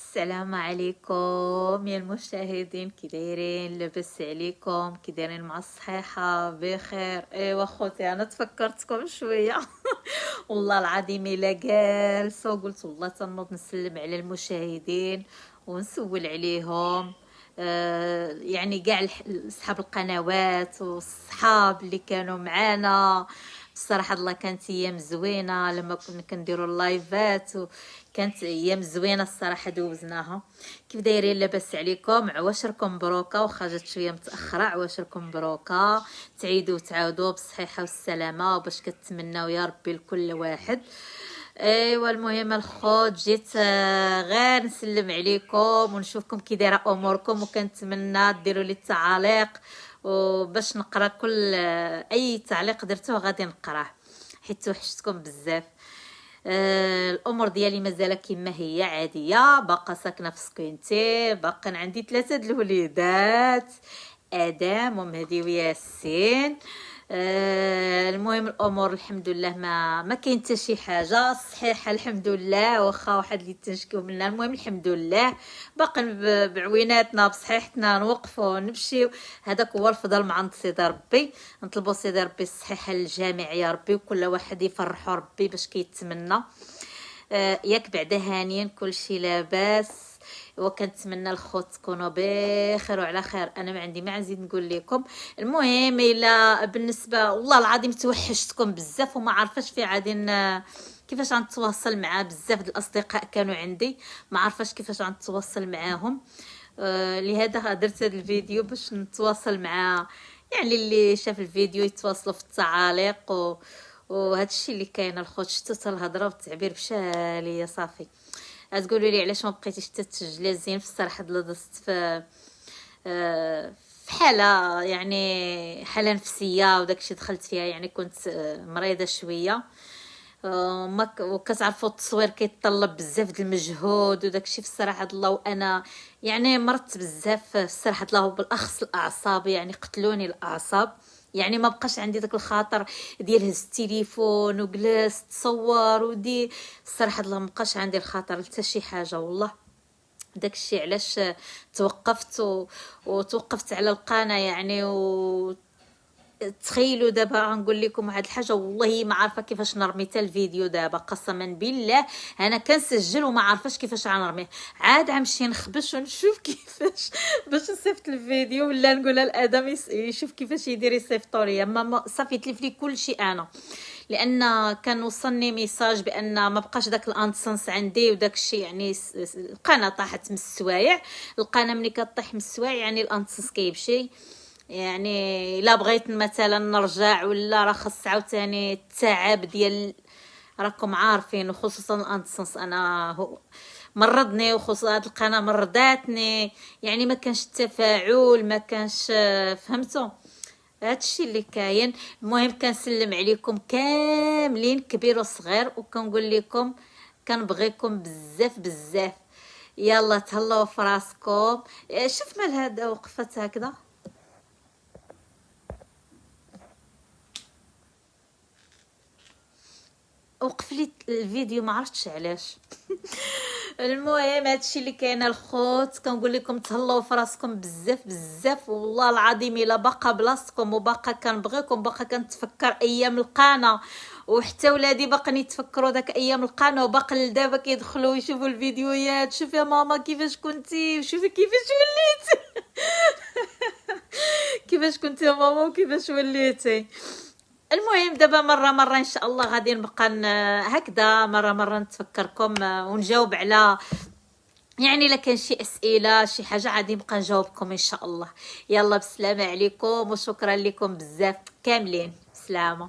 السلام عليكم يا المشاهدين، كي دايرين؟ لاباس عليكم؟ كي دايرين مع الصحيحه بخير؟ ايوا خوتي انا تفكرتكم شويه والله العظيم الا جالسه وقلت والله تنوض نسلم على المشاهدين ونسول عليهم. يعني كاع اصحاب القنوات والصحاب اللي كانوا معانا. بصراحه الله كانت ايام زوينه لما كنا كنديروا اللايفات، كانت ايام زوينه الصراحه دوزناها. كيف دايرين؟ لاباس عليكم؟ عواشركم مبروكه، واخا جات شويه متاخره. عواشركم مبروكه، تعيدوا وتعاودوا بالصحيحه والسلامه وباش كتمناو يا ربي لكل واحد. ايوا المهم الخوت جيت غير نسلم عليكم ونشوفكم كي دايره اموركم، وكنتمنى ديروا لي التعاليق وباش نقرا كل اي تعليق درتوه غادي نقراه حيت توحشتكم بزاف. الامور ديالي مازال كما هي عاديه، باقا ساكنه في سكينتي، باقا عندي 3 د الوليدات، ادم ومهدي وياسين. المهم الامور الحمد لله ما كاين حتى شي حاجه صحيحه الحمد لله، واخا واحد اللي تنشكيو منا. المهم الحمد لله باقي بعويناتنا بصحيحتنا نوقفوا نمشيو. هذاك هو الفضل من عند سيدي ربي، نطلبوا سيدي ربي الصحيحه للجميع يا ربي، وكل واحد يفرحوا ربي باش كيتمنى. ياك بعدا هانيين كلشي لاباس، وكنتمنى الخوت تكونوا بخير وعلى خير. انا ما عندي ما نزيد نقول لكم. المهم الا بالنسبه والله العظيم توحشتكم بزاف وما عارفاش في عادي كيفاش غنتواصل مع بزاف د الاصدقاء كانوا عندي، ما عارفاش كيفاش غنتواصل معاهم. لهذا درت هذا الفيديو باش نتواصل مع يعني اللي شاف الفيديو يتواصلوا في التعاليق وهذا الشيء اللي كاين. الخوت شتو الهضره والتعبير بشاليه صافي. تقولوا لي علاش ما بقيتيش تسجلي زين؟ في الصراحه دزت في حاله يعني حاله نفسيه وداكشي دخلت فيها، يعني كنت مريضه شويه. وكتعرفوا التصوير كيتطلب بزاف د المجهود وداكشي في الصراحه الله، وانا يعني مرضت بزاف في الصراحه الله، بالاخص الاعصاب يعني قتلوني الاعصاب. يعني ما بقاش عندي داك الخاطر ديال هز التليفون وجلست تصور ودي الصراحه الله، ما بقاش عندي الخاطر حتى شي حاجه والله. داكشي علاش توقفت وتوقفت على القناه يعني. تخيلوا دابا غنقول لكم واحد الحاجه، والله ما عارفه كيفاش نرمي حتى الفيديو دابا، قسما بالله انا كنسجل وما عارفاش كيفاش غنرميه. عاد غنمشي نخبش ونشوف كيفاش باش نصيفط الفيديو، ولا نقولها لادم يشوف كيفاش يدير يصيفطوا لي. اما صافي تلف لي كلشي انا، لان كان وصلني ميساج بان ما بقاش داك الانسنس عندي وداك الشيء، يعني القناه طاحت من السوايع. القناه ملي كطيح من السوايع يعني الانسنس كيمشي. يعني لا بغيت مثلا نرجع ولا راه خص عاوتاني التعب ديال راكم عارفين، وخصوصا الانسنس انا مرضني، وخصوصا هاد القناه مرضاتني، يعني ما كانش التفاعل ما كانش. فهمتوا هادشي اللي كاين. المهم كنسلم عليكم كاملين كبير وصغير، وكنقول لكم كنبغيكم بزاف بزاف. يلا تهلاو في راسكم. شوف مال هذا وقفت هكذا، وقف لي الفيديو ما عرفتش علاش. المهم هادشي اللي كاين الخوت، كنقول لكم تهلاو في راسكم بزاف بزاف والله العظيم. الا باقا بلاصتكم وباقا كنبغيكم، باقا كنتفكر ايام القناه، وحتى ولادي باقين يتفكروا داك ايام القناه، وباقي دابا كيدخلوا يشوفوا الفيديوهات. شوفي يا ماما كيفاش كنتي، وشوفي كيفاش وليتي. كيفاش كنتي يا ماما وكيفاش وليتي. المهم دابا مره ان شاء الله غادي نبقى هكذا مره نتفكركم ونجاوب على يعني الا كان شي اسئله شي حاجه غادي نبقى نجاوبكم ان شاء الله. يلا بسلامه عليكم وشكرا لكم بزاف كاملين. سلامه.